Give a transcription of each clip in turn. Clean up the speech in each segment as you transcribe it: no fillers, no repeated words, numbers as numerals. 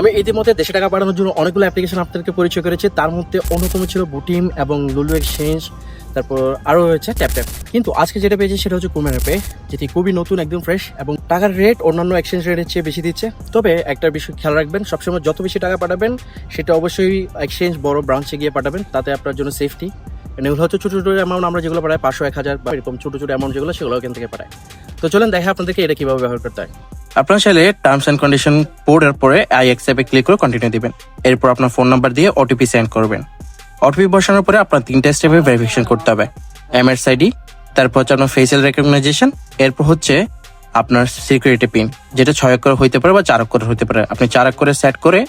আমি ইতিমধ্যে দেশে টাকা পাঠানোর জন্য অনেকগুলো অ্যাপ্লিকেশন আপনাদেরকে পরিচয় করেছি। তার মধ্যে অন্যতম ছিল বুটিম এবং লুলু এক্সচেঞ্জ, তারপর আরও হয়েছে ট্যাপ। কিন্তু আজকে যেটা পেয়েছি সেটা হচ্ছে কুমের পে, যেটি খুবই নতুন, একদম ফ্রেশ, এবং টাকার রেট অন্যান্য এক্সচেঞ্জ রেটের চেয়ে বেশি দিচ্ছে। তবে একটা বিষয় খেয়াল রাখবেন, সবসময় যত বেশি টাকা পাঠাবেন সেটা অবশ্যই এক্সচেঞ্জ বড় ব্রাঞ্চে গিয়ে পাঠাবেন, তাতে আপনার জন্য সেফটি। এগুলো হচ্ছে ছোটো ছোটো অ্যামাউন্ট, আমরা যেগুলো পাঠাই 500, 1000 বা এরকম ছোটো ছোটো অ্যামাউন্ট যেগুলো, সেগুলো এখান থেকে পাঠায়। তো চলেন দেখে আপনাদেরকে এটা কীভাবে ব্যবহার করতে হয়। আপনার চাইলে টার্মস অ্যান্ড কন্ডিশন পড়ার পরে আই অ্যাকসেপ্টে ক্লিক করে কন্টিনিউ দিবেন। এরপর আপনার ফোন নাম্বার দিয়ে ওটিপি সেন্ড করবেন। ওটিপি বসানোর পরে আপনার 3টা স্টেপে ভেরিফিকেশন করতে হবে। এমএসআইডি, তারপর হচ্ছে আপনার ফেসিয়াল রেকগনাইজেশন, এরপর হচ্ছে আপনার সিকিউরিটি পিন, যেটা 6 অক্ষর হইতে পারে বা 4 অক্ষর হইতে পারে। আপনি 4 অক্ষরে সেট করে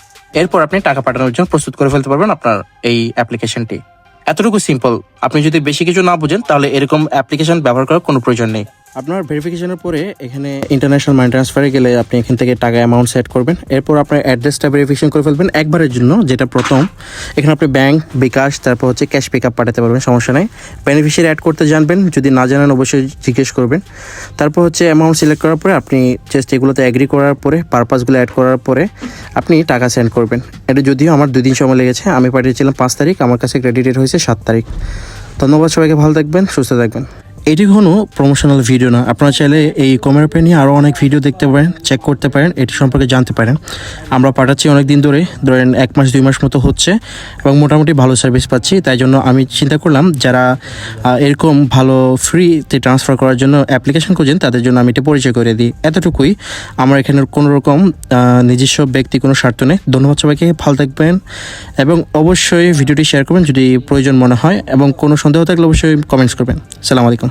এরপর আপনি টাকা পাঠানোর জন্য প্রস্তুত করে ফেলতে পারবেন আপনার এই অ্যাপ্লিকেশনটি। এতটুকু সিম্পল। আপনি যদি বেশি কিছু না বুঝেন তাহলে এরকম অ্যাপ্লিকেশন ব্যবহার করার কোনো প্রয়োজন নেই। আপনার ভেরিফিকেশনের পরে এখানে ইন্টারন্যাশনাল মানি ট্রান্সফারে গেলে আপনি এখান থেকে টাকা অ্যামাউন্ট সেট করবেন। এরপর আপনার অ্যাড্রেসটা ভেরিফিকেশন করে ফেলবেন একবারের জন্য, যেটা প্রথম। এখানে আপনি ব্যাংক, বিকাশ, তারপর হচ্ছে ক্যাশ পিকআপ পাঠাতে পারবেন, সমস্যা নেই। বেনিফিশিয়ারি অ্যাড করতে জানবেন, যদি না জানেন অবশ্যই জিজ্ঞেস করবেন। তারপর হচ্ছে অ্যামাউন্ট সিলেক্ট করার পরে আপনি জাস্ট এগুলোতে অ্যাগ্রি করার পরে, পারপাসগুলো অ্যাড করার পরে আপনি টাকা সেন্ড করবেন। এটা যদিও আমার 2 দিন সময় লেগেছে, আমি পাঠিয়েছিলাম 5 তারিখ, আমার কাছে ক্রেডিটেড হয়েছে 7 তারিখ। ধন্যবাদ সবাইকে, ভালো থাকবেন, সুস্থ থাকবেন। এটি কোনো প্রমোশনাল ভিডিও না। আপনারা চাইলে এই কমের পে নিয়ে আরও অনেক ভিডিও দেখতে পারেন, চেক করতে পারেন, এটি সম্পর্কে জানতে পারেন। আমরা পাঠাচ্ছি অনেক দিন ধরে, ধরেন 1 মাস 2 মাস মতো হচ্ছে, এবং মোটামুটি ভালো সার্ভিস পাচ্ছি। তাই জন্য আমি চিন্তা করলাম যারা এরকম ভালো ফ্রিতে ট্রান্সফার করার জন্য অ্যাপ্লিকেশন খুঁজেন তাদের জন্য আমি এটা পরিচয় করে দিই। এতটুকুই। আমার এখানে কোনো রকম নিজস্ব ব্যক্তি কোনো স্বার্থ নেই। ধন্যবাদ সবাইকে, ভালো থাকবেন, এবং অবশ্যই ভিডিওটি শেয়ার করবেন যদি প্রয়োজন মনে হয়, এবং কোনো সন্দেহ থাকলে অবশ্যই কমেন্টস করবেন। আসসালামু আলাইকুম।